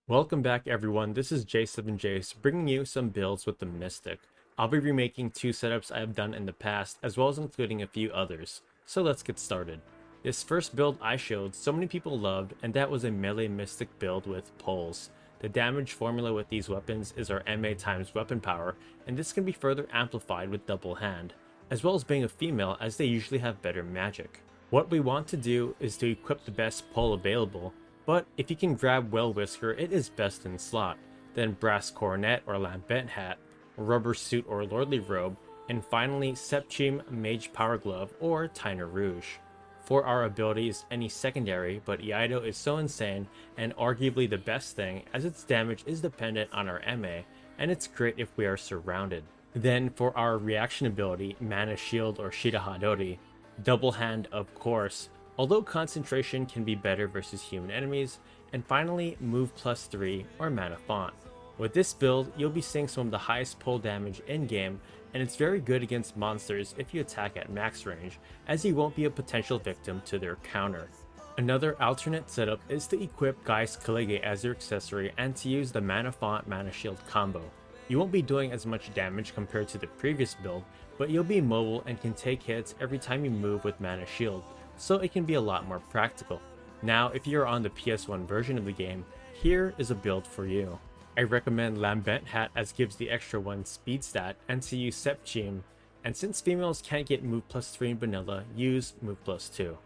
Welcome back everyone, this is J7Jace bringing you some builds with the Mystic. I'll be remaking two setups I have done in the past as well as including a few others, so let's get started. This first build I showed so many people loved, and that was a melee Mystic build with poles. The damage formula with these weapons is our MA times weapon power, and this can be further amplified with double hand, as well as being a female as they usually have better magic. What we want to do is to equip the best pole available, but if you can grab Well Whisker, it is best in slot, then Brass Coronet or Lambent Hat, Rubber Suit or Lordly Robe, and finally Septim Mage Power Glove or Tyner Rouge. For our abilities, any secondary, but Iaido is so insane and arguably the best thing as its damage is dependent on our MA, and it's great if we are surrounded. Then for our reaction ability, Mana Shield or Shida Hadori, Double Hand of course, although concentration can be better versus human enemies, and finally move plus 3 or Mana Font. With this build, you'll be seeing some of the highest pull damage in game, and it's very good against monsters if you attack at max range, as you won't be a potential victim to their counter. Another alternate setup is to equip Gaius Caligulae as your accessory and to use the Mana Font Mana Shield combo. You won't be doing as much damage compared to the previous build, but you'll be mobile and can take hits every time you move with Mana Shield, so it can be a lot more practical. Now, if you're on the PS1 version of the game, here is a build for you. I recommend Lambent Hat as gives the extra 1 speed stat, and to use Septim, and since females can't get move plus 3 in vanilla, use move plus 2.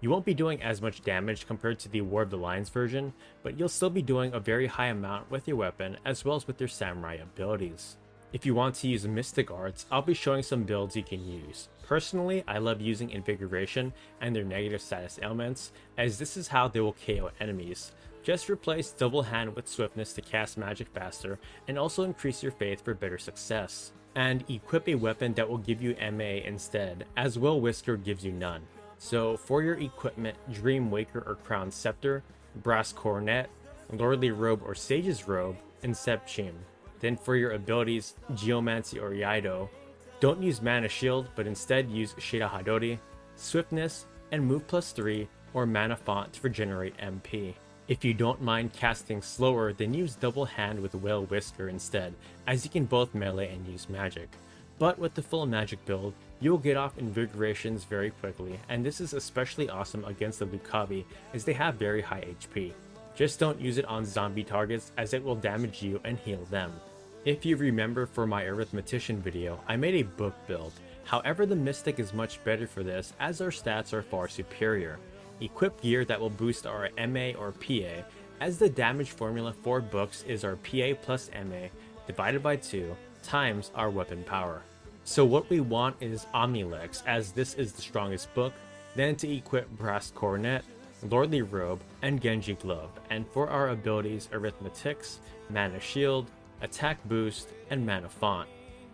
You won't be doing as much damage compared to the War of the Lions version, but you'll still be doing a very high amount with your weapon as well as with your samurai abilities. If you want to use Mystic Arts, I'll be showing some builds you can use. Personally, I love using Invigoration and their negative status ailments, as this is how they will KO enemies. Just replace Double Hand with Swiftness to cast magic faster, and also increase your faith for better success. And equip a weapon that will give you MA instead, as Well Whisker gives you none. So for your equipment, Dream Waker or Crown Scepter, Brass Coronet, Lordly Robe or Sage's Robe, and Septim. Then for your abilities, Geomancy or Iaido, don't use Mana Shield, but instead use Shida Hadori, Swiftness, and Move plus 3 or Mana Font to regenerate MP. If you don't mind casting slower, then use Double Hand with Well Whisker instead, as you can both melee and use magic. But with the full magic build, you'll get off Invigorations very quickly, and this is especially awesome against the Lucavi as they have very high HP. Just don't use it on zombie targets as it will damage you and heal them. If you remember for my Arithmetician video, I made a book build. However, the Mystic is much better for this as our stats are far superior. Equip gear that will boost our MA or PA, as the damage formula for books is our PA plus MA divided by 2 times our weapon power. So what we want is Omnilex, as this is the strongest book, then to equip Brass Coronet, Lordly Robe, and Genji Glove, and for our abilities Arithmetics, Mana Shield, Attack Boost, and Mana Font.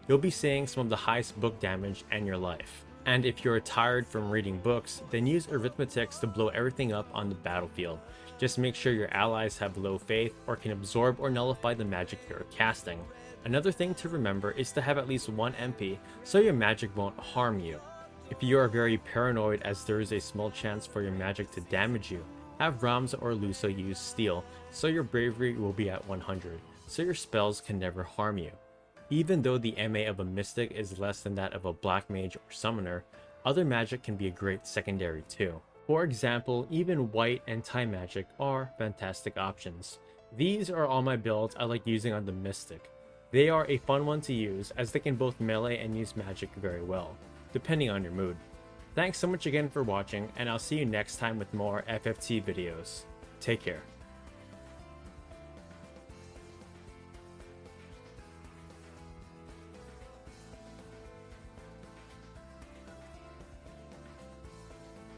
You'll be seeing some of the highest book damage in your life. And if you're tired from reading books, then use Arithmetics to blow everything up on the battlefield. Just make sure your allies have low faith or can absorb or nullify the magic you're casting. Another thing to remember is to have at least 1 MP so your magic won't harm you. If you are very paranoid as there is a small chance for your magic to damage you, have Ramza or Luso use Steel so your bravery will be at 100, so your spells can never harm you. Even though the MA of a Mystic is less than that of a Black Mage or Summoner, other magic can be a great secondary too. For example, even White and Time Magic are fantastic options. These are all my builds I like using on the Mystic. They are a fun one to use as they can both melee and use magic very well, depending on your mood. Thanks so much again for watching, and I'll see you next time with more FFT videos. Take care.